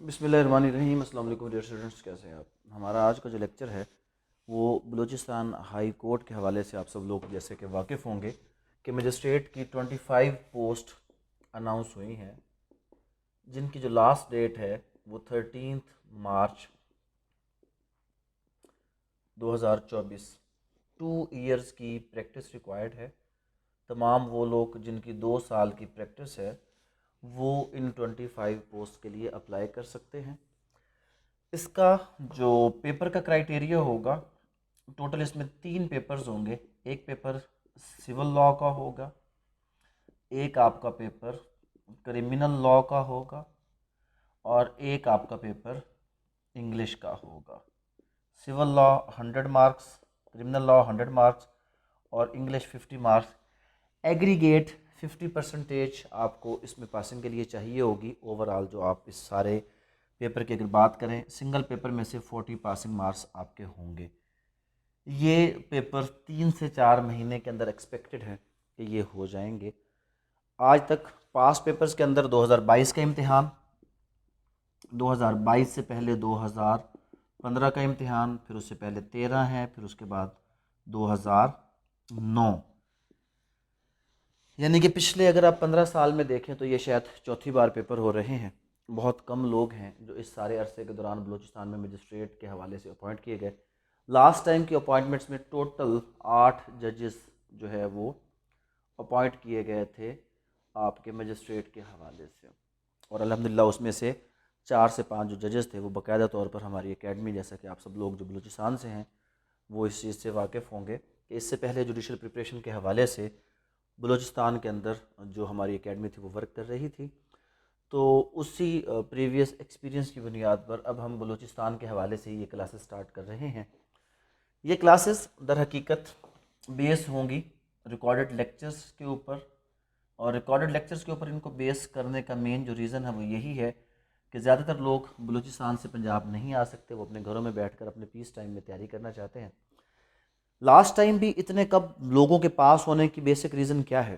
बिस्मिल्लाहिर्रहमानिर्रहीम। अस्सलाम वालेकुम डियर स्टूडेंट्स, कैसे हैं आप। हमारा आज का जो लेक्चर है वो बलूचिस्तान हाई कोर्ट के हवाले से आप सब लोग जैसे कि वाकिफ़ होंगे कि मजिस्ट्रेट की 25 पोस्ट अनाउंस हुई हैं, जिनकी जो लास्ट डेट है वो 13 मार्च 2024। 2 इयर्स की प्रैक्टिस रिक्वायर्ड है। तमाम वो लोग जिनकी 2 साल की प्रैक्टिस है वो इन 25 पोस्ट के लिए अप्लाई कर सकते हैं। इसका जो पेपर का क्राइटेरिया होगा, टोटल इसमें 3 पेपर्स होंगे। एक पेपर सिविल लॉ का होगा, एक आपका पेपर क्रिमिनल लॉ का होगा और एक आपका पेपर इंग्लिश का होगा। Civil law 100 marks, criminal law 100 marks और इंग्लिश 50 मार्क्स। एग्रीगेट 50% आपको इसमें पासिंग के लिए चाहिए होगी। ओवरऑल जो आप इस सारे पेपर की अगर बात करें, सिंगल पेपर में से 40 पासिंग मार्क्स आपके होंगे। ये पेपर 3 से 4 महीने के अंदर एक्सपेक्टेड है कि ये हो जाएंगे। आज तक पास पेपर्स के अंदर 2022 का इम्तिहान, 2022 से पहले 2015 का इम्तिहान, फिर उससे पहले 13 है, फिर उसके बाद 2009, यानी कि पिछले अगर आप 15 साल में देखें तो ये शायद चौथी बार पेपर हो रहे हैं। बहुत कम लोग हैं जो इस सारे अरसे के दौरान बलूचिस्तान में मजिस्ट्रेट के हवाले से अपॉइंट किए गए। लास्ट टाइम की अपॉइंटमेंट्स में टोटल 8 जजेस जो है वो अपॉइंट किए गए थे आपके मजिस्ट्रेट के हवाले से, और अल्हम्दुलिल्लाह उसमें से 4 से 5 जो जजेस थे वो बाकायदा तौर पर हमारी एकेडमी, जैसा कि आप सब लोग जो बलूचिस्तान से हैं वो इस चीज़ से वाकिफ़ होंगे कि इससे पहले जुडिशल प्रिपरेशन के हवाले से बलूचिस्तान के अंदर जो हमारी एकेडमी थी वो वर्क कर रही थी। तो उसी प्रीवियस एक्सपीरियंस की बुनियाद पर अब हम बलूचिस्तान के हवाले से ये क्लासेस स्टार्ट कर रहे हैं। ये क्लासेस दर हकीकत बेस होंगी रिकॉर्डेड लेक्चर्स के ऊपर, और रिकॉर्डेड लेक्चर्स के ऊपर इनको बेस करने का मेन जो रीज़न है वो यही है कि ज़्यादातर लोग बलूचिस्तान से पंजाब नहीं आ सकते, वो अपने घरों में बैठकर अपने पीस टाइम में तैयारी करना चाहते हैं। लास्ट टाइम भी इतने कब लोगों के पास होने की बेसिक रीज़न क्या है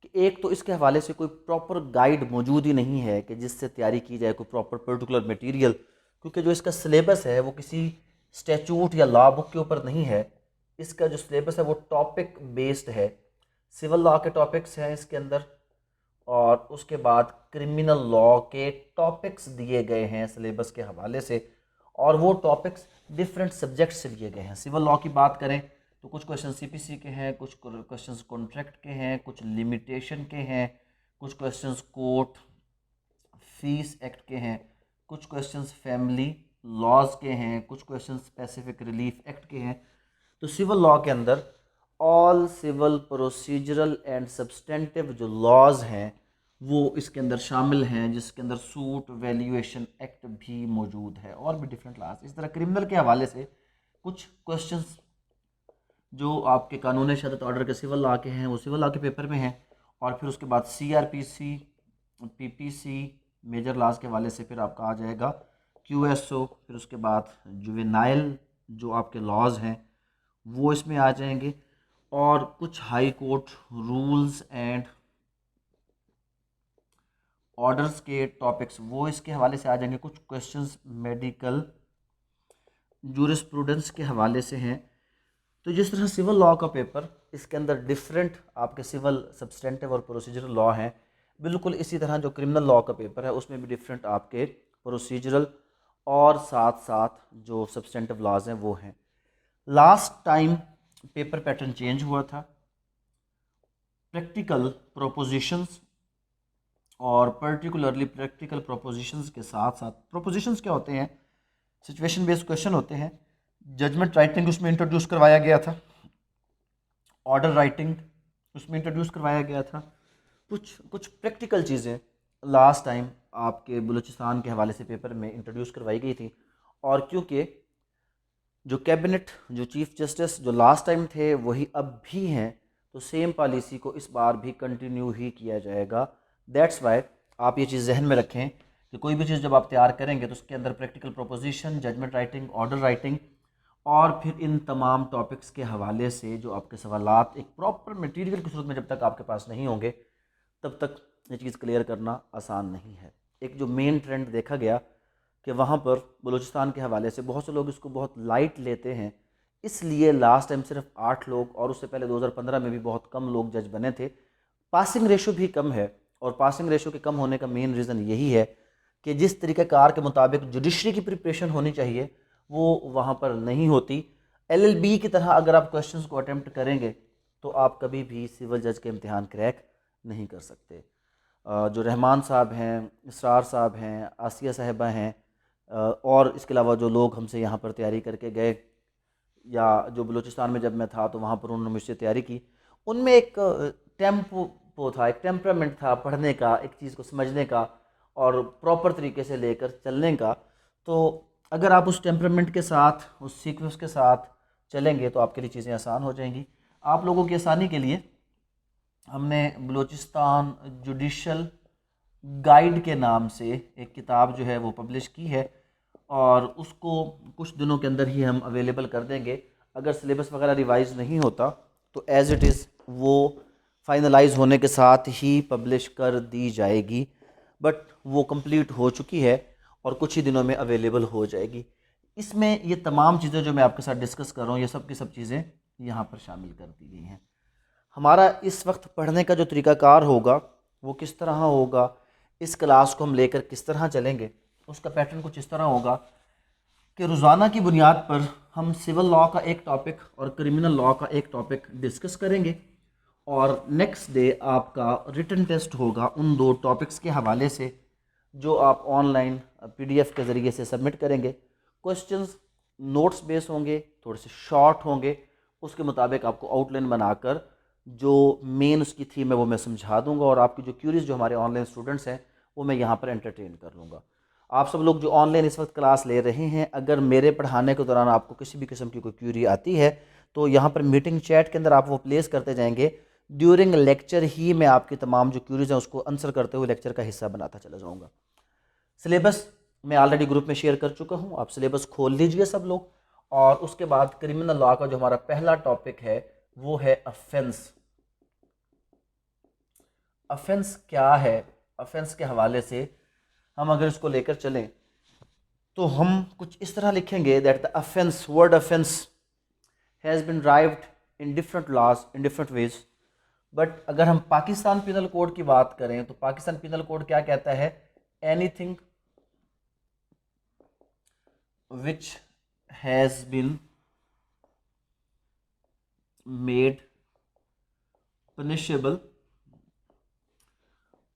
कि एक तो इसके हवाले से कोई प्रॉपर गाइड मौजूद ही नहीं है कि जिससे तैयारी की जाए, कोई प्रॉपर पर्टिकुलर मटेरियल, क्योंकि जो इसका सिलेबस है वो किसी स्टैचूट या लॉ बुक के ऊपर नहीं है। इसका जो सिलेबस है वो टॉपिक बेस्ड है। सिविल लॉ के टॉपिक्स हैं इसके अंदर, और उसके बाद क्रिमिनल लॉ के टॉपिक्स दिए गए हैं सिलेबस के हवाले से, और वो टॉपिक्स डिफरेंट सब्जेक्ट से लिए गए हैं। सिविल लॉ की बात करें तो कुछ क्वेश्चन सीपीसी के हैं, कुछ क्वेश्चंस कॉन्ट्रैक्ट के हैं, कुछ लिमिटेशन के हैं, कुछ क्वेश्चंस कोर्ट फीस एक्ट के हैं, कुछ क्वेश्चंस फैमिली लॉज के हैं, कुछ क्वेश्चंस स्पेसिफिक रिलीफ एक्ट के हैं। तो सिविल लॉ के अंदर all civil procedural and substantive जो लॉज हैं वो इसके अंदर शामिल हैं, जिसके अंदर सूट वैल्यूएशन एक्ट भी मौजूद है और भी डिफरेंट लॉज। इस तरह क्रिमिनल के हवाले से कुछ क्वेश्चंस जो आपके कानून शहादत ऑर्डर के सिविल लॉ के हैं वो सिविल लॉ के पेपर में हैं, और फिर उसके बाद सीआरपीसी, पीपीसी मेजर लॉज के हवाले से फिर आपका आ जाएगा क्यूएसओ, फिर उसके बाद जुवेनाइल जो आपके लॉज हैं वो इसमें आ जाएंगे, और कुछ high court rules and orders के टॉपिक्स वो इसके हवाले से आ जाएंगे। कुछ क्वेश्चंस मेडिकल जूरिस्प्रूडेंस के हवाले से हैं। तो जिस तरह सिविल लॉ का पेपर इसके अंदर डिफरेंट आपके सिविल सब्सटेंटिव और प्रोसीजरल लॉ हैं, बिल्कुल इसी तरह जो क्रिमिनल लॉ का पेपर है उसमें भी डिफरेंट आपके प्रोसीजरल और साथ साथ जो सब्सटेंटिव लॉज हैं वो हैं। Last time paper pattern change हुआ था। प्रैक्टिकल प्रोपोजिशंस और पर्टिकुलरली प्रैक्टिकल प्रोपोजिशंस के साथ साथ, प्रोपोजिशंस क्या होते हैं, सिचुएशन बेस्ड क्वेश्चन होते हैं। जजमेंट राइटिंग उसमें इंट्रोड्यूस करवाया गया था, ऑर्डर राइटिंग उसमें इंट्रोड्यूस करवाया गया था। कुछ कुछ प्रैक्टिकल चीज़ें लास्ट टाइम आपके बलूचिस्तान के हवाले से पेपर में इंट्रोड्यूस करवाई गई थी, और क्योंकि जो कैबिनेट जो चीफ जस्टिस जो लास्ट टाइम थे वही अब भी हैं, तो सेम पॉलिसी को इस बार भी कंटिन्यू ही किया जाएगा। दैट्स वाई आप ये चीज़ जहन में रखें कि कोई भी चीज़ जब आप तैयार करेंगे तो उसके अंदर practical proposition, judgment writing, order writing और फिर इन तमाम टॉपिक्स के हवाले से जो आपके सवालात एक प्रॉपर मटेरियल की सूरत में जब तक आपके पास नहीं होंगे तब तक ये चीज़ क्लियर करना आसान नहीं है। एक जो मेन ट्रेंड देखा गया कि वहाँ पर बलूचिस्तान के हवाले से बहुत से लोग इसको बहुत लाइट लेते हैं, इसलिए लास्ट टाइम सिर्फ 8 लोग और उससे पहले 2015 में भी बहुत कम लोग जज बने थे। पासिंग रेशो भी कम है और पासिंग रेशो के कम होने का मेन रीज़न यही है कि जिस तरीक़ाकार के मुताबिक जुडिशरी की प्रिपरेशन होनी चाहिए वो वहाँ पर नहीं होती। LLB की तरह अगर आप क्वेश्चंस को अटेम्प्ट करेंगे तो आप कभी भी सिविल जज के इम्तिहान क्रैक नहीं कर सकते। जो रहमान साहब हैं, इसरार साहब हैं, आसिया साहिबा हैं, और इसके अलावा जो लोग हमसे यहाँ पर तैयारी करके गए या जो बलूचिस्तान में जब मैं था तो वहाँ पर उन्होंने मुझसे तैयारी की, उनमें एक टेम्पो था, एक टेम्परामेंट था पढ़ने का, एक चीज़ को समझने का और प्रॉपर तरीके से लेकर चलने का। तो अगर आप उस टेम्परामेंट के साथ, उस सीक्वेंस के साथ चलेंगे तो आपके लिए चीज़ें आसान हो जाएंगी। आप लोगों की आसानी के लिए हमने बलूचिस्तान जुडिशल गाइड के नाम से एक किताब जो है वो पब्लिश की है और उसको कुछ दिनों के अंदर ही हम अवेलेबल कर देंगे। अगर सिलेबस वगैरह रिवाइज नहीं होता तो एज़ इट इज़ वो फाइनलाइज होने के साथ ही पब्लिश कर दी जाएगी, बट वो कंप्लीट हो चुकी है और कुछ ही दिनों में अवेलेबल हो जाएगी। इसमें ये तमाम चीज़ें जो मैं आपके साथ डिस्कस कर रहा हूँ, ये सब की सब चीज़ें यहाँ पर शामिल कर दी गई हैं। हमारा इस वक्त पढ़ने का जो तरीक़ाकार होगा वो किस तरह होगा, इस क्लास को हम लेकर किस तरह चलेंगे, उसका पैटर्न कुछ इस तरह होगा कि रोज़ाना की बुनियाद पर हम सिविल लॉ का एक टॉपिक और क्रिमिनल लॉ का एक टॉपिक डिस्कस करेंगे और नेक्स्ट डे आपका रिटन टेस्ट होगा उन दो टॉपिक्स के हवाले से जो आप ऑनलाइन PDF के ज़रिए से सबमिट करेंगे। क्वेश्चंस नोट्स बेस होंगे, थोड़े से शॉर्ट होंगे, उसके मुताबिक आपको आउटलाइन बनाकर जो मेन उसकी थीम है वो मैं समझा दूंगा और आपकी जो क्यूरीज जो हमारे ऑनलाइन स्टूडेंट्स हैं वो मैं यहाँ पर एंटरटेन कर लूँगा। आप सब लोग जो ऑनलाइन इस वक्त क्लास ले रहे हैं, अगर मेरे पढ़ाने के दौरान आपको किसी भी किस्म की कोई क्यूरी आती है तो यहाँ पर मीटिंग चैट के अंदर आप वो प्लेस करते जाएंगे। ड्यूरिंग लेक्चर ही मैं आपकी तमाम जो क्यूरीज हैं उसको आंसर करते हुए लेक्चर का हिस्सा बनाता चला जाऊँगा। सिलेबस मैं ऑलरेडी ग्रुप में शेयर कर चुका हूँ, आप सिलेबस खोल लीजिए सब लोग। और उसके बाद क्रिमिनल लॉ का जो हमारा पहला टॉपिक है वो है अफेंस। अफेंस क्या है, अफेंस के हवाले से हम अगर इसको लेकर चलें तो हम कुछ इस तरह लिखेंगे that the offence, word offence has been derived in different laws in different ways. But अगर हम पाकिस्तान पिनल कोड की बात करें तो पाकिस्तान पिनल कोड क्या कहता है, anything which has been made punishable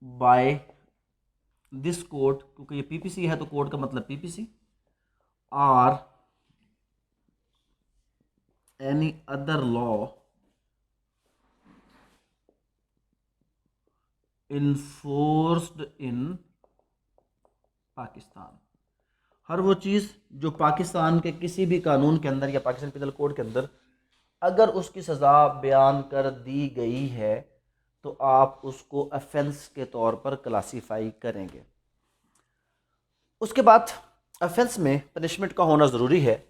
by this code, क्योंकि ये PPC है तो कोड का मतलब PPC, or any other law enforced in Pakistan. हर वो चीज़ जो पाकिस्तान के किसी भी कानून के अंदर या पाकिस्तान पिनल कोड के अंदर अगर उसकी सज़ा बयान कर दी गई है तो आप उसको अफेंस के तौर पर क्लासीफाई करेंगे। उसके बाद अफेंस में पनिशमेंट का होना ज़रूरी है।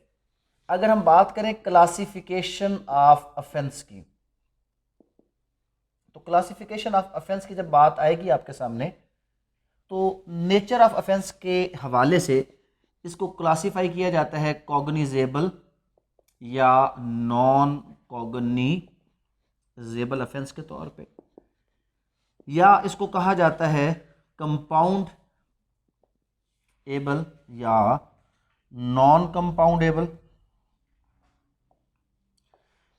अगर हम बात करें क्लासिफिकेशन ऑफ अफेंस की तो क्लासिफिकेशन ऑफ अफेंस की जब बात आएगी आपके सामने तो नेचर ऑफ अफेंस के हवाले से इसको क्लासिफाई किया जाता है कॉग्निजेबल या नॉन कॉग्निजेबल अफेंस के तौर पे, या इसको कहा जाता है कंपाउंड एबल या नॉन कंपाउंडेबल,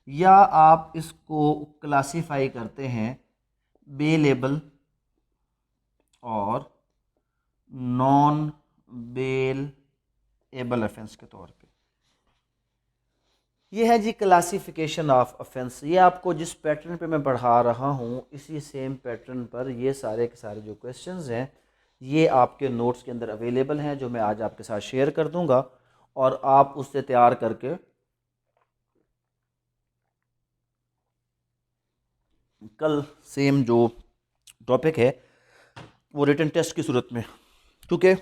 या आप इसको क्लासिफाई करते हैं बेलेबल और नॉन बेल एबल अफेंस के तौर पे। ये है जी क्लासिफिकेशन ऑफ अफेंस। ये आपको जिस पैटर्न पे मैं पढ़ा रहा हूँ इसी सेम पैटर्न पर ये सारे के सारे जो क्वेश्चंस हैं ये आपके नोट्स के अंदर अवेलेबल हैं जो मैं आज आपके साथ शेयर कर दूंगा और आप उससे तैयार करके कल सेम जो टॉपिक है वो रिटन टेस्ट की सूरत में, क्योंकि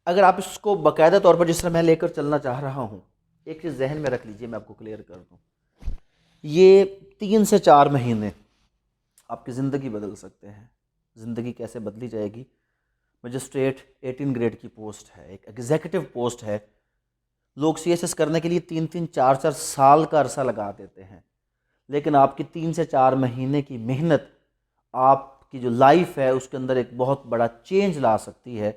अगर आप इसको बाकायदा तौर पर जिस तरह मैं लेकर चलना चाह रहा हूँ, एक चीज़ जहन में रख लीजिए, मैं आपको क्लियर कर दूँ, ये 3 से 4 महीने आपकी ज़िंदगी बदल सकते हैं। ज़िंदगी कैसे बदली जाएगी मजिस्ट्रेट 18 ग्रेड की पोस्ट है, एक एग्जीक्यूटिव पोस्ट है। लोग CSS करने के लिए 3-3 4-4 साल का अरसा लगा देते हैं, लेकिन आपकी 3 से 4 महीने की मेहनत आपकी जो लाइफ है उसके अंदर एक बहुत बड़ा चेंज ला सकती है।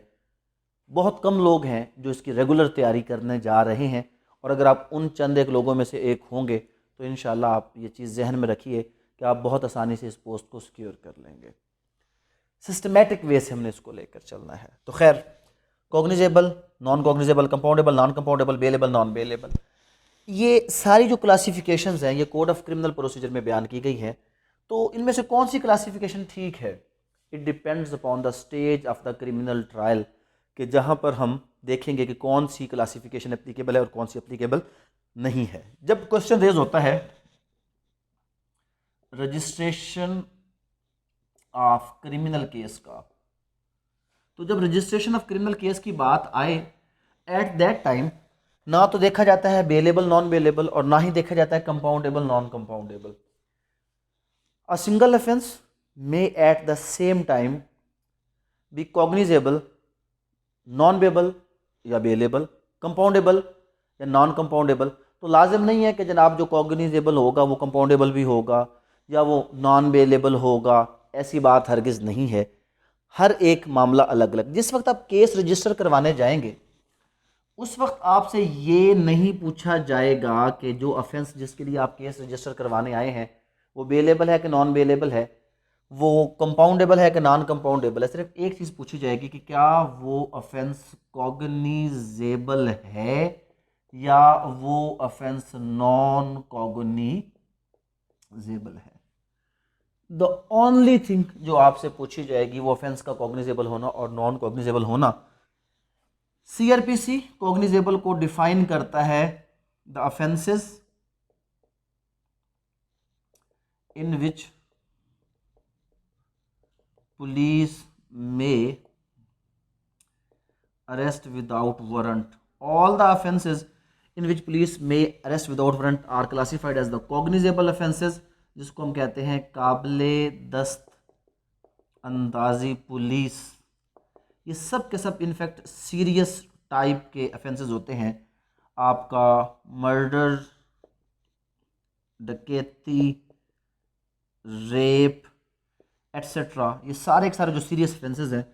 बहुत कम लोग हैं जो इसकी रेगुलर तैयारी करने जा रहे हैं, और अगर आप उन चंद एक लोगों में से एक होंगे तो इंशाल्लाह आप ये चीज़ जहन में रखिए कि आप बहुत आसानी से इस पोस्ट को सिक्योर कर लेंगे। सिस्टमेटिक वे से हमने इसको लेकर चलना है। तो खैर, cognizable, non cognizable, compoundable, non compoundable, bailable, non bailable, ये सारी जो क्लासिफिकेशंस हैं ये कोड ऑफ क्रिमिनल प्रोसीजर में बयान की गई हैं। तो इनमें से कौन सी क्लासिफिकेशन ठीक है? It depends upon the stage of the criminal trial, कि जहाँ पर हम देखेंगे कि कौन सी क्लासिफिकेशन एप्लीकेबल है और कौन सी एप्लीकेबल नहीं है। जब क्वेश्चन रेज होता है रजिस्ट्रेशन ऑफ क्रिमिनल केस का, तो जब रजिस्ट्रेशन ऑफ क्रिमिनल केस की बात आए, एट दैट टाइम ना तो देखा जाता है बेलेबल नॉन बेलेबल, और ना ही देखा जाता है compoundable non compoundable. A single offence may at the same time be cognizable, non bailable या बेलेबल, कंपाउंडेबल या नॉन कंपाउंडेबल। तो लाजिम नहीं है कि जनाब जो कॉग्निजेबल होगा वो कंपाउंडेबल भी होगा या वो नॉन बेलेबल होगा, ऐसी बात हरगिज़ नहीं है। हर एक मामला अलग अलग। जिस वक्त आप केस रजिस्टर करवाने जाएंगे उस वक्त आपसे ये नहीं पूछा जाएगा कि जो ऑफेंस जिसके लिए आप केस रजिस्टर करवाने आए हैं वो बेलेबल है कि नॉन बेलेबल है, वो कंपाउंडेबल है कि नॉन कंपाउंडेबल है। सिर्फ एक चीज़ पूछी जाएगी कि क्या वो ऑफेंस कॉग्निजेबल है या वो ऑफेंस नॉन कॉग्निजेबल है। द ओनली थिंग जो आपसे पूछी जाएगी वो ऑफेंस का कॉग्निजेबल होना और नॉन कॉग्निजेबल होना। CRPC कॉग्निजेबल को डिफाइन करता है the offences in which police में arrest without warrant. All the offences in which police may arrest without warrant are classified as the cognizable offences, जिसको हम कहते हैं काबिले दस्त अंदाजी पुलिस। ये सब के सब इनफैक्ट सीरियस टाइप के ऑफेंसेस होते हैं। आपका मर्डर, डकैती, रेप एट्सेट्रा, ये सारे के सारे जो सीरियस ऑफेंसेस हैं,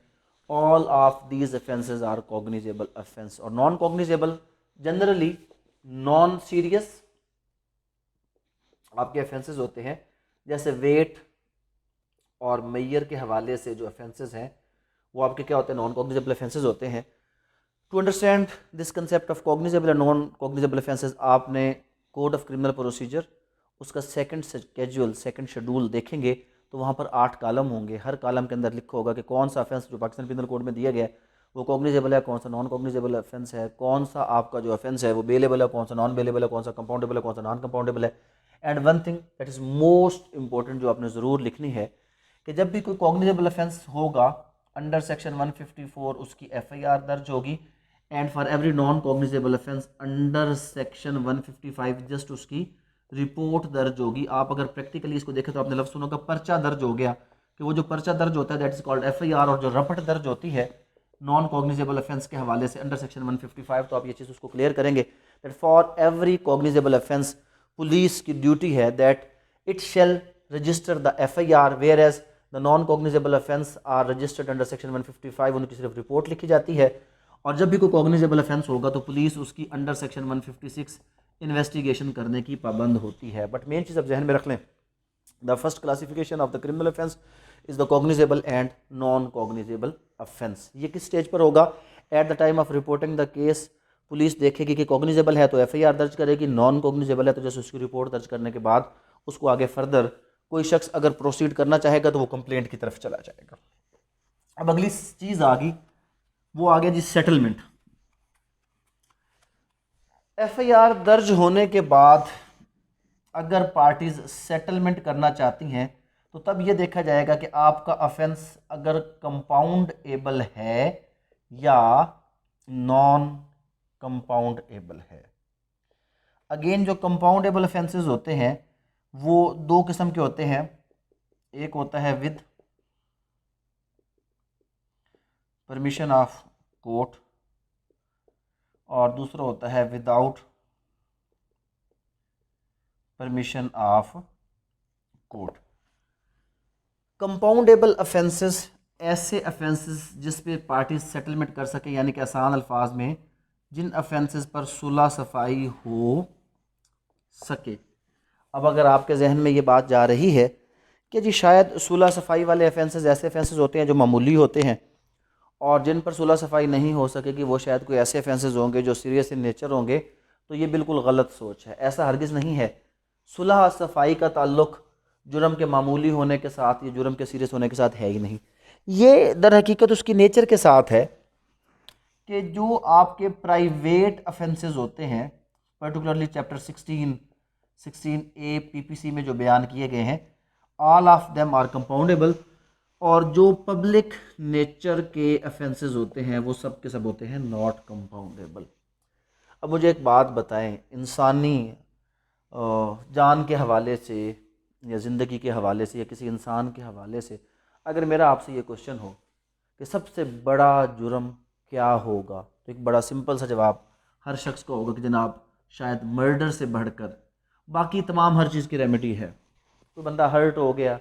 all of these offences are cognizable offence. और non cognizable generally non serious आपके ऑफेंसेस होते हैं, जैसे वेट और मेयर के हवाले से जो ऑफेंसेस हैं वो आपके क्या होते हैं, नॉन कॉग्निजेबल ऑफेंसेस होते हैं। To understand this concept of cognizable and non cognizable offences, आपने कोड ऑफ क्रिमिनल प्रोसीजर उसका सेकंड स्केड्यूल, सेकंड शेड्यूल देखेंगे तो वहाँ पर 8 कालम होंगे। हर कालम के अंदर लिखा होगा कि कौन सा ऑफेंस जो पाकिस्तान पिनल कोड में दिया गया है वो कॉग्निजेबल है, कौन सा नॉन कॉग्निजेबल ऑफेंस है, कौन सा आपका जो ऑफेंस है वो बेलेबल है, कौन सा नॉन बेलेबल है, कौन सा कंपाउंडेबल है, कौन सा नॉन कंपाउंडेबल है। And one thing that is most important जो आपने ज़रूर लिखनी है कि जब भी कोई कॉग्निजेबल ऑफेंस होगा अंडर सेक्शन 154 उसकी FIR दर्ज होगी, and for every non cognizable offence under section 155 just उसकी रिपोर्ट दर्ज होगी। आप अगर प्रैक्टिकली इसको देखें तो आपने लफ्ज़ सुनो का पर्चा दर्ज हो गया, कि वो जो पर्चा दर्ज होता है दैट इज कॉल्ड FIR, और जो रपट दर्ज होती है नॉन कॉग्निजेबल ऑफेंस के हवाले से अंडर सेक्शन 155, तो आप ये चीज़ उसको क्लियर करेंगे that for every cognizable offence police की ड्यूटी है that it shall register the FIR, whereas the non cognizable offence are registered under section 155, उनकी सिर्फ रिपोर्ट लिखी जाती है। और जब भी कोई कॉग्निजेबल ऑफेंस होगा तो पुलिस उसकी अंडर सेक्शन 156 इन्वेस्टिगेशन करने की पाबंद होती है। बट मेन चीज़ आप जहन में रख लें, the first classification of the criminal offence is the cognizable and non cognizable offence. ये किस स्टेज पर होगा? At the time of reporting the case police देखेगी कि कॉग्निजेबल है तो FIR दर्ज करेगी, नॉन कॉग्निजेबल है तो जैसे उसकी रिपोर्ट दर्ज करने के बाद उसको आगे फर्दर कोई शख्स अगर प्रोसीड करना चाहेगा तो वो कंप्लेंट की तरफ चला जाएगा। अब अगली चीज़ आ गई, वो आ गया जी सेटलमेंट। FIR दर्ज होने के बाद अगर पार्टीज सेटलमेंट करना चाहती हैं तो तब ये देखा जाएगा कि आपका ऑफेंस अगर कंपाउंडेबल है या नॉन कंपाउंडेबल है। अगेन जो कंपाउंडेबल ऑफेंसेस होते हैं वो 2 किस्म के होते हैं, एक होता है विद परमिशन ऑफ कोर्ट, और दूसरा होता है without permission of court. Compoundable offences ऐसे ऑफेंसेस जिस पे पार्टी सेटलमेंट कर सके, यानी कि आसान अल्फाज में जिन ऑफेंसेस पर सुलह सफाई हो सके। अब अगर आपके जहन में ये बात जा रही है कि जी शायद सुलह सफाई वाले ऑफेंसेस ऐसे ऑफेंसेस होते हैं जो मामूली होते हैं, और जिन पर सुलह सफाई नहीं हो सकेगी वो शायद कोई ऐसे ऑफेंसेस होंगे जो सीरियस इन नेचर होंगे, तो ये बिल्कुल गलत सोच है। ऐसा हरगिज़ नहीं है। सुलह सफाई का ताल्लुक जुर्म के मामूली होने के साथ या जुर्म के सीरियस होने के साथ है ही नहीं। ये दर हकीकत उसकी नेचर के साथ है कि जो आपके प्राइवेट ऑफेंसेस होते हैं, पर्टिकुलरली चैप्टर 16A PPC में जो बयान किए गए हैं, all of them are compoundable, और जो पब्लिक नेचर के ऑफेंसेस होते हैं वो सब के सब होते हैं नॉट कंपाउंडेबल। अब मुझे एक बात बताएं, इंसानी जान के हवाले से या ज़िंदगी के हवाले से या किसी इंसान के हवाले से अगर मेरा आपसे ये क्वेश्चन हो कि सबसे बड़ा जुर्म क्या होगा, तो एक बड़ा सिंपल सा जवाब हर शख्स को होगा कि जनाब शायद मर्डर से बढ़कर बाकी तमाम हर चीज़ की रेमेडी है। कोई बंदा हर्ट हो गया,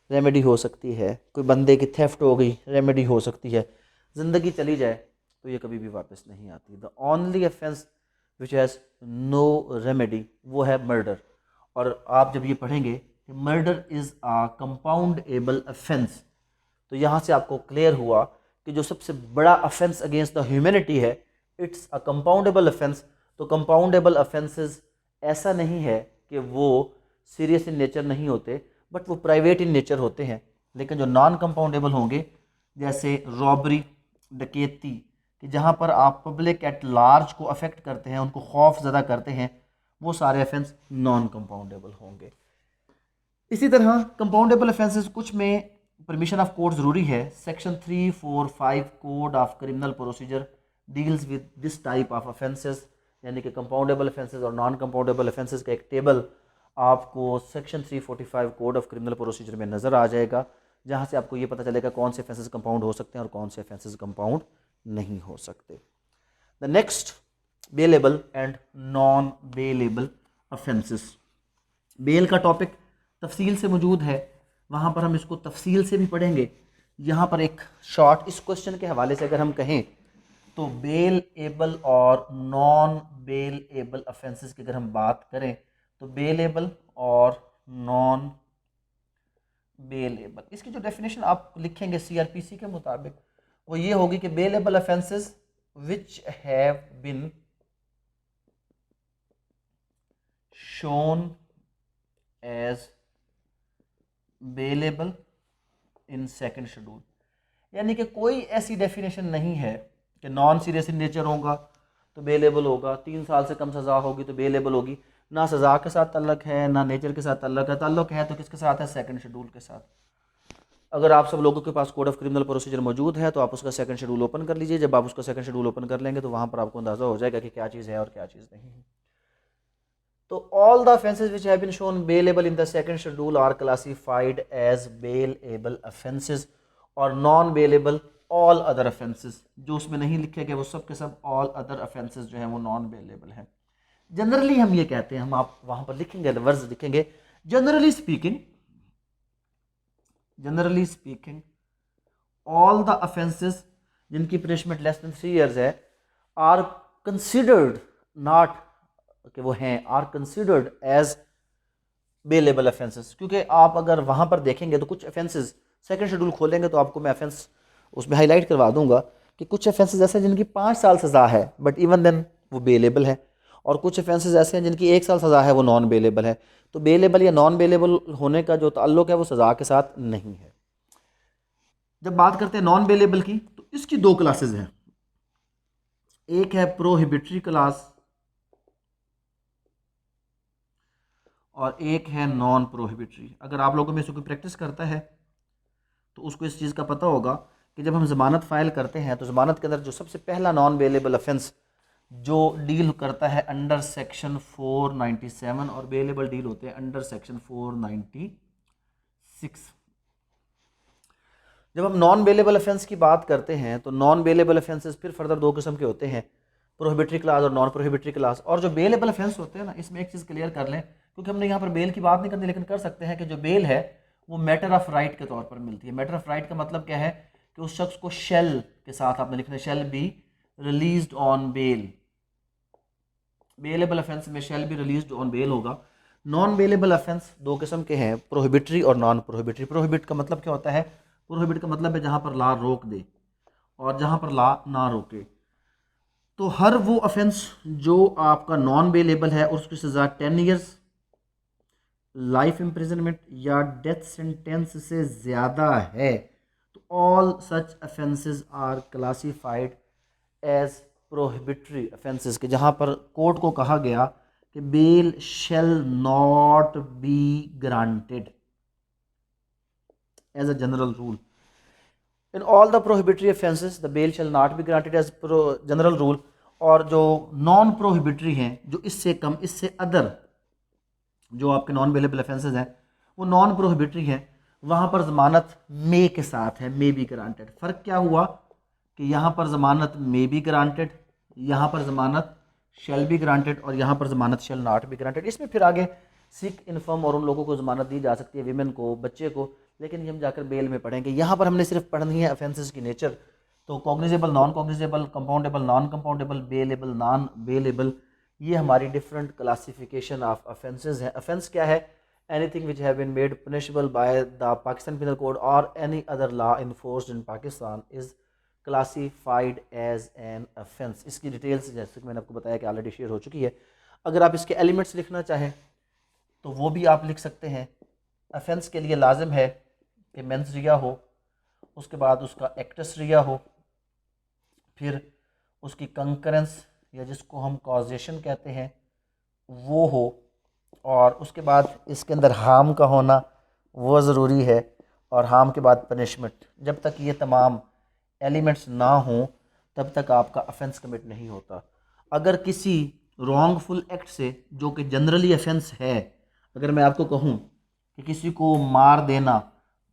रेमेडी हो सकती है। कोई बंदे की थेफ्ट हो गई, रेमेडी हो सकती है। ज़िंदगी चली जाए तो ये कभी भी वापस नहीं आती। The only offence which has no remedy वो है मर्डर। और आप जब ये पढ़ेंगे कि murder is a compoundable offence, तो यहाँ से आपको क्लियर हुआ कि जो सबसे बड़ा ऑफेंस अगेंस्ट द ह्यूमैनिटी है इट्स अ कंपाउंडेबल ऑफेंस। तो कंपाउंडेबल ऑफेंसेस ऐसा नहीं है कि वो सीरियस इन नेचर नहीं होते, बट वो प्राइवेट इन नेचर होते हैं। लेकिन जो नॉन कंपाउंडेबल होंगे, जैसे रॉबरी, डकैती, कि जहाँ पर आप पब्लिक एट लार्ज को अफेक्ट करते हैं, उनको खौफ ज़दा करते हैं, वो सारे ऑफेंस नॉन कंपाउंडेबल होंगे। इसी तरह कंपाउंडेबल ऑफेंसेस कुछ में परमिशन ऑफ कोर्ट ज़रूरी है। Section 345 code of criminal procedure deals with this type of offences, यानी कि कंपाउंडेबल ऑफेंसेस और नॉन कंपाउंडेबल ऑफेंसेस का एक टेबल आपको section 345 code of criminal procedure में नज़र आ जाएगा, जहाँ से आपको ये पता चलेगा कौन से ऑफेंसेस कंपाउंड हो सकते हैं और कौन से ऑफेंसेस कंपाउंड नहीं हो सकते। The next, bailable and non bailable offences. Bail का टॉपिक तफसील से मौजूद है, वहाँ पर हम इसको तफसील से भी पढ़ेंगे। यहाँ पर एक शॉर्ट इस क्वेश्चन के हवाले से अगर हम कहें तो बेल एबल और नॉन बेल एबल ऑफेंसेस की अगर हम बात करें तो बेल एबल और नॉन बेल एबल, इसकी जो डेफिनेशन आप लिखेंगे CRPC के मुताबिक वो ये होगी कि bailable offences which have been shown as bailable in second schedule, यानी कि कोई ऐसी डेफिनेशन नहीं है कि नॉन सीरियस इन नेचर होगा तो बेलेबल होगा, 3 साल से कम सज़ा होगी तो बेलेबल होगी। ना सज़ा के साथ ताल्लुक है, ना नेचर के साथ ताल्लुक है तो किसके साथ है? सेकंड शेड्यूल के साथ। अगर आप सब लोगों के पास कोड ऑफ क्रिमिनल प्रोसीजर मौजूद है तो आप उसका सेकंड शेड्यूल ओपन कर लीजिए। जब आप उसका सेकंड शेड्यूल ओपन कर लेंगे तो वहाँ पर आपको अंदाज़ा हो जाएगा कि क्या चीज़ है और क्या चीज़ नहीं है। तो all the offences which have been shown bailable in the second schedule are classified as bailable offences, और non bailable all other offences. जो उसमें नहीं लिखे गए वो सब के सब ऑल अदर ऑफेंसेस जो हैं वो नॉन बेलेबल हैं। जनरली हम ये कहते हैं, हम आप वहाँ पर लिखेंगे, वर्ड्स लिखेंगे, generally speaking all the offences जिनकी पनिशमेंट लेस देन 3 years है आर कंसिडर्ड नॉट कि वो हैं, are considered as bailable offences. क्योंकि आप अगर वहाँ पर देखेंगे तो कुछ ऑफेंसेस, सेकंड शेड्यूल खोलेंगे तो आपको मैं ऑफेंस उसमें हाईलाइट करवा दूंगा कि कुछ ऑफेंसेस ऐसे हैं जिनकी 5 साल सज़ा है बट इवन देन वो बेलेबल है, और कुछ ऑफेंसेस ऐसे हैं जिनकी 1 साल सज़ा है वो नॉन बेलेबल है। तो बेलेबल या नॉन बेलेबल होने का जो ताल्लुक है वो सज़ा के साथ नहीं है। जब बात करते हैं नॉन बेलेबल की तो इसकी 2 क्लासेज हैं, एक है प्रोहिबिटरी क्लास और एक है नॉन प्रोहिबिटरी। अगर आप लोगों में से कोई प्रैक्टिस करता है तो उसको इस चीज़ का पता होगा कि जब हम ज़मानत फ़ाइल करते हैं तो ज़मानत के अंदर जो सबसे पहला नॉन बेलेबल ऑफेंस जो डील करता है अंडर सेक्शन 497, और बेलेबल डील होते हैं अंडर सेक्शन 496। जब हम नॉन बेलेबल ऑफेंस की बात करते हैं तो नॉन बेलेबल ऑफेंसेस फिर फर्दर दो किस्म के होते हैं, प्रोहिबिटरी क्लास और नॉन प्रोहिबिटरी क्लास। और जो बेलेबल ऑफेंस होते हैं ना, इसमें एक चीज़ क्लियर कर लें, क्योंकि हमने यहाँ पर बेल की बात नहीं करनी, लेकिन कर सकते हैं कि जो बेल है वो मैटर ऑफ राइट के तौर पर मिलती है। मैटर ऑफ राइट का मतलब क्या है कि उस शख्स को शेल के साथ आपने लिखना है, shall be released on bail. Bailable offence में shall be released on bail होगा। नॉन बेलेबल ऑफेंस दो किस्म के हैं, प्रोहिबिटरी और नॉन प्रोहिबिटरी। प्रोहिबिट का मतलब क्या होता है? प्रोहिबिट का मतलब है जहाँ पर ला रोक दे और जहाँ पर ला ना रोके। तो हर वो ऑफेंस जो आपका नॉन बेलेबल है और उसकी सज़ा 10 ईयर्स, लाइफ इम्प्रिजनमेंट या डेथ सेंटेंस से ज़्यादा है, तो all such offences are classified as prohibitory offences के, जहाँ पर कोर्ट को कहा गया कि bail shall not be granted as a general rule. In all the prohibitory offences the bail shall not be granted as general rule. और जो non prohibitory हैं, जो इससे कम, इससे अदर जो आपके नॉन बेलेबल ऑफेंसेस हैं, वो नॉन प्रोहिबिटरी हैं, वहाँ पर ज़मानत मे के साथ है, मे बी ग्रांटेड। फ़र्क क्या हुआ कि यहाँ पर ज़मानत मे बी ग्रांटेड, यहाँ पर ज़मानत शेल बी ग्रांटेड और यहाँ पर ज़मानत शेल नॉट बी ग्रांटेड। इसमें फिर आगे सिक, इन्फर्म और उन लोगों को ज़मानत दी जा सकती है, वीमेन को, बच्चे को, लेकिन ये हम जाकर बेल में पढ़ेंगे। यहाँ पर हमने सिर्फ पढ़नी है ऑफेंसेस की नेचर। तो cognizable, non cognizable, compoundable, non compoundable, bailable, non bailable, ये हमारी डिफरेंट क्लासिफिकेशन ऑफ ऑफेंसेस हैं। ऑफेंस क्या है? Anything which have been made punishable by the Pakistan penal code और any other law enforced in Pakistan is classified as an offence. इसकी details जैसे कि मैंने आपको बताया कि ऑलरेडी शेयर हो चुकी है। अगर आप इसके एलिमेंट्स लिखना चाहें तो वो भी आप लिख सकते हैं। ऑफेंस के लिए लाजिम है कि मेंस रिया हो, उसके बाद उसका एक्टस रिया हो, फिर उसकी कंकरेंस या जिसको हम कॉजेशन कहते हैं वो हो, और उसके बाद इसके अंदर हार्म का होना वो ज़रूरी है, और हार्म के बाद पनिशमेंट। जब तक ये तमाम एलिमेंट्स ना हों तब तक आपका ऑफेंस कमिट नहीं होता। अगर किसी रॉन्गफुल एक्ट से, जो कि जनरली ऑफेंस है, अगर मैं आपको कहूँ कि किसी को मार देना,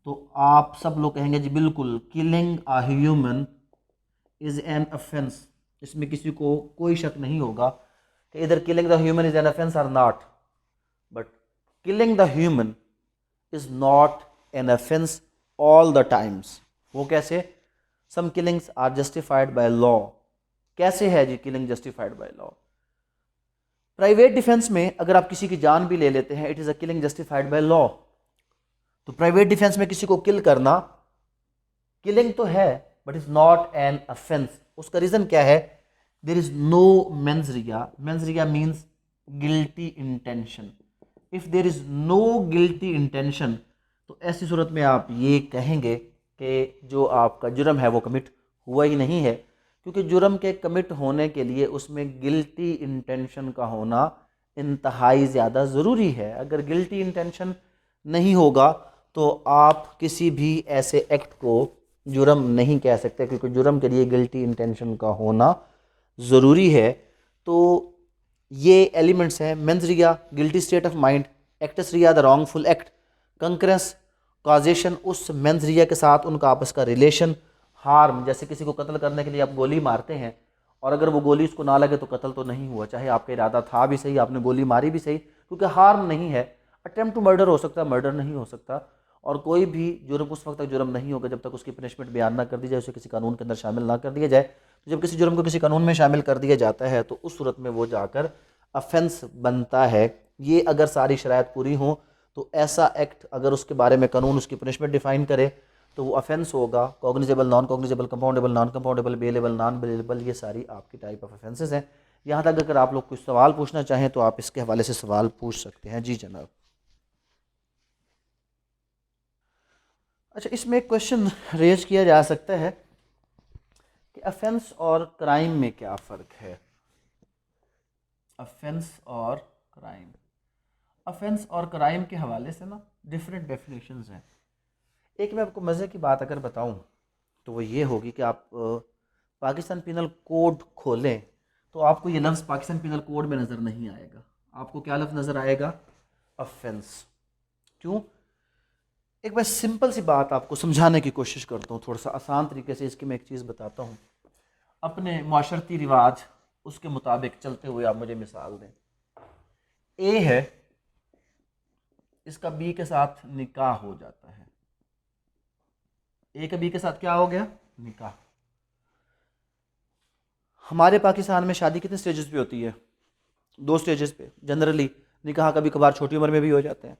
तो आप सब लोग कहेंगे जी बिल्कुल, killing a human is an offence. इसमें किसी को कोई शक नहीं होगा कि इधर killing the human is an offence और not. But killing the human is not an offence all the times. वो कैसे? Some killings are justified by law. कैसे है जी killing justified by law? Private defence में अगर आप किसी की जान भी ले लेते हैं, it is a killing justified by law. तो प्राइवेट डिफेंस में किसी को किल करना किलिंग तो है, but is not an offence. उसका रीज़न क्या है? There is no mens rea. Mens rea means guilty intention. If there is no guilty intention, तो ऐसी सूरत में आप ये कहेंगे कि जो आपका जुर्म है वो कमिट हुआ ही नहीं है, क्योंकि जुर्म के कमिट होने के लिए उसमें गिल्टी इंटेंशन का होना इंतहाई ज़्यादा ज़रूरी है। अगर गिल्टी इंटेंशन नहीं होगा तो आप किसी भी ऐसे एक्ट को जुर्म नहीं कह सकते, क्योंकि जुर्म के लिए गिल्टी इंटेंशन का होना ज़रूरी है। तो ये एलिमेंट्स हैं: mens rea, guilty state of mind; actus rea, the wrongful act; concurrence, causation, उस मेंस रिया के साथ उनका आपस का रिलेशन; हार्म, जैसे किसी को कत्ल करने के लिए आप गोली मारते हैं और अगर वो गोली उसको ना लगे तो कत्ल तो नहीं हुआ, चाहे आपका इरादा था भी सही, आपने गोली मारी भी सही, क्योंकि हार्म नहीं है। अटेम्प्ट टू मर्डर हो सकता है, मर्डर नहीं हो सकता। और कोई भी जुर्म उस वक्त तक जुर्म नहीं होगा जब तक उसकी पनिशमेंट बयान ना कर दी जाए, उसे किसी कानून के अंदर शामिल ना कर दिया जाए। तो जब किसी जुर्म को किसी कानून में शामिल कर दिया जाता है तो उस सूरत में वो जाकर अफेंस बनता है। ये अगर सारी शराइत पूरी हों तो ऐसा एक्ट अगर उसके बारे में कानून उसकी पनिशमेंट डिफाइन करे तो वो अफेंस होगा। Cognizable, non cognizable, compoundable, non compoundable, bailable, non bailable, ये सारी आपकी टाइप ऑफ अफेंसेस हैं। यहाँ तक अगर आप लोग कुछ सवाल पूछना चाहें तो आप इसके हवाले से सवाल पूछ सकते हैं। जी जनाब। अच्छा, इसमें एक क्वेश्चन रेज किया जा सकता है कि अफेंस और क्राइम में क्या फ़र्क है? अफेंस और क्राइम, अफेंस और क्राइम के हवाले से ना डिफरेंट डेफिनेशंस हैं। एक मैं आपको मज़े की बात अगर बताऊं तो वो ये होगी कि आप पाकिस्तान पिनल कोड खोलें तो आपको ये लफ्ज़ पाकिस्तान पिनल कोड में नज़र नहीं आएगा। आपको क्या लफ्ज़ नज़र आएगा? अफेंस। क्यों? एक मैं सिंपल सी बात आपको समझाने की कोशिश करता हूँ, थोड़ा सा आसान तरीके से इसकी मैं एक चीज़ बताता हूँ। अपने माशरती रिवाज उसके मुताबिक चलते हुए आप मुझे मिसाल दें। ए है, इसका बी के साथ निकाह हो जाता है। ए का बी के साथ क्या हो गया? निकाह। हमारे पाकिस्तान में शादी कितने स्टेजेस पे होती है? 2 स्टेजेस पे जनरली। निकाह कभी कभार छोटी उम्र में भी हो जाते हैं।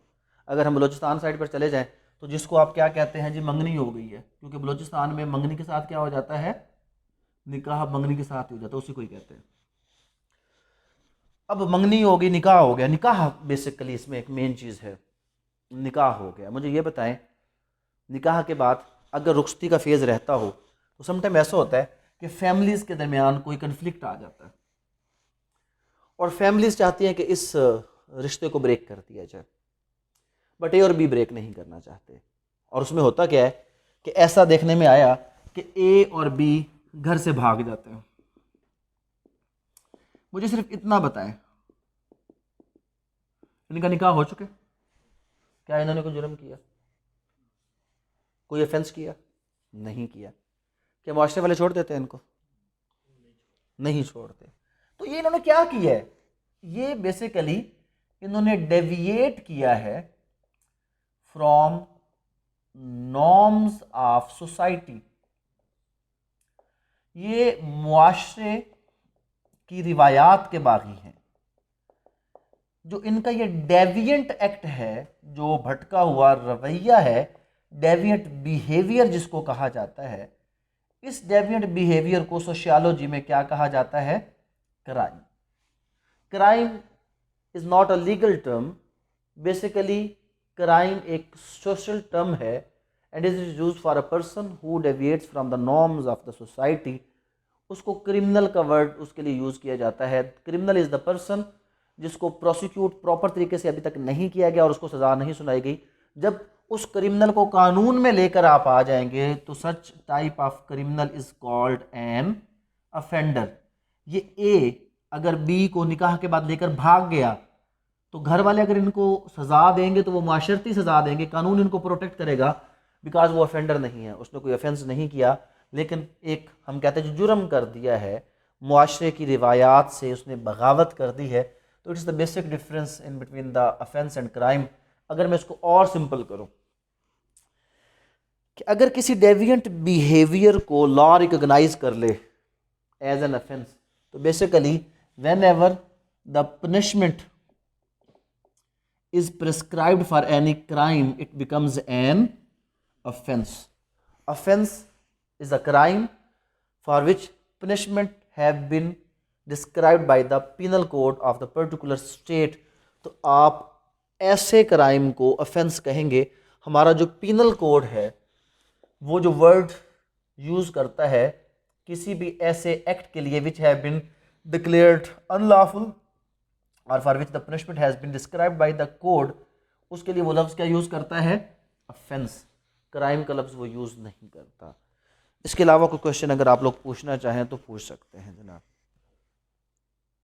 अगर हम बलोचिस्तान साइड पर चले जाएं तो जिसको आप क्या कहते हैं जी, मंगनी हो गई है, क्योंकि बलोचिस्तान में मंगनी के साथ क्या हो जाता है? निकाह मंगनी के साथ ही हो जाता है, उसी को ही कहते हैं। अब मंगनी हो गई, निकाह हो गया। निकाह बेसिकली इसमें एक मेन चीज़ है। निकाह हो गया, मुझे ये बताएं, निकाह के बाद अगर रुखसती का फेज़ रहता हो तो समटाइम ऐसा होता है कि फैमिलीज़ के दरमियान कोई कन्फ्लिक्ट आ जाता है और फैमिलीज़ चाहती हैं कि इस रिश्ते को ब्रेक कर दिया जाए, बट ए और बी ब्रेक नहीं करना चाहते। और उसमें होता क्या है कि ऐसा देखने में आया कि ए और बी घर से भाग जाते हैं। मुझे सिर्फ इतना बताएं, इनका निकाह हो चुके? क्या इन्होंने कोई जुर्म किया? कोई ऑफेंस किया? नहीं किया। क्या माशरे वाले छोड़ देते हैं इनको? नहीं छोड़ते। तो ये इन्होंने क्या किया है? ये बेसिकली इन्होंने डेविएट किया है फ्रॉम नॉर्म्स ऑफ सोसाइटी। ये मुआशरे की रिवायात के बागी हैं। जो इनका ये डेविएंट एक्ट है, जो भटका हुआ रवैया है, डेविएंट बिहेवियर जिसको कहा जाता है, इस डेविएंट बिहेवियर को सोशियोलॉजी में क्या कहा जाता है? Crime. Crime is not a legal term. Basically crime एक सोशल टर्म है and is use for a person who deviates from the norms of the society. उसको क्रिमिनल का वर्ड उसके लिए यूज किया जाता है। क्रिमिनल इज द पर्सन जिसको प्रोसिक्यूट प्रॉपर तरीके से अभी तक नहीं किया गया और उसको सजा नहीं सुनाई गई। जब उस क्रिमिनल को कानून में लेकर आप आ जाएंगे तो such type of criminal is called an offender. ये ए अगर बी को निकाह के बाद लेकर भाग गया तो घर वाले अगर इनको सजा देंगे तो वो माशरती सजा देंगे, कानून इनको प्रोटेक्ट करेगा, बिकॉज वो अफेंडर नहीं है, उसने कोई ऑफेंस नहीं किया, लेकिन एक हम कहते हैं जो जुर्म कर दिया है, मुआशरे की रिवायात से उसने बगावत कर दी है। तो it's the basic difference in between the offence and crime. अगर मैं इसको और सिंपल करूं कि अगर किसी डेविएंट बिहेवियर को लॉ रिकॉग्नाइज कर ले एज एन अफेंस, तो basically when ever the punishment is prescribed for any crime, it becomes an offense. Offense is a crime for which punishment have been described by the penal code of the particular state. तो आप ऐसे crime को offence कहेंगे। हमारा जो penal code है वो जो वर्ड यूज करता है किसी भी ऐसे एक्ट के लिए which have been declared unlawful और for which the punishment has been described by the code, उसके लिए वो लफ्ज़ क्या यूज़ करता है? ऑफेंस। क्राइम का लफ्ज़ वो यूज़ नहीं करता। इसके अलावा कोई क्वेश्चन अगर आप लोग पूछना चाहें तो पूछ सकते हैं जनाब।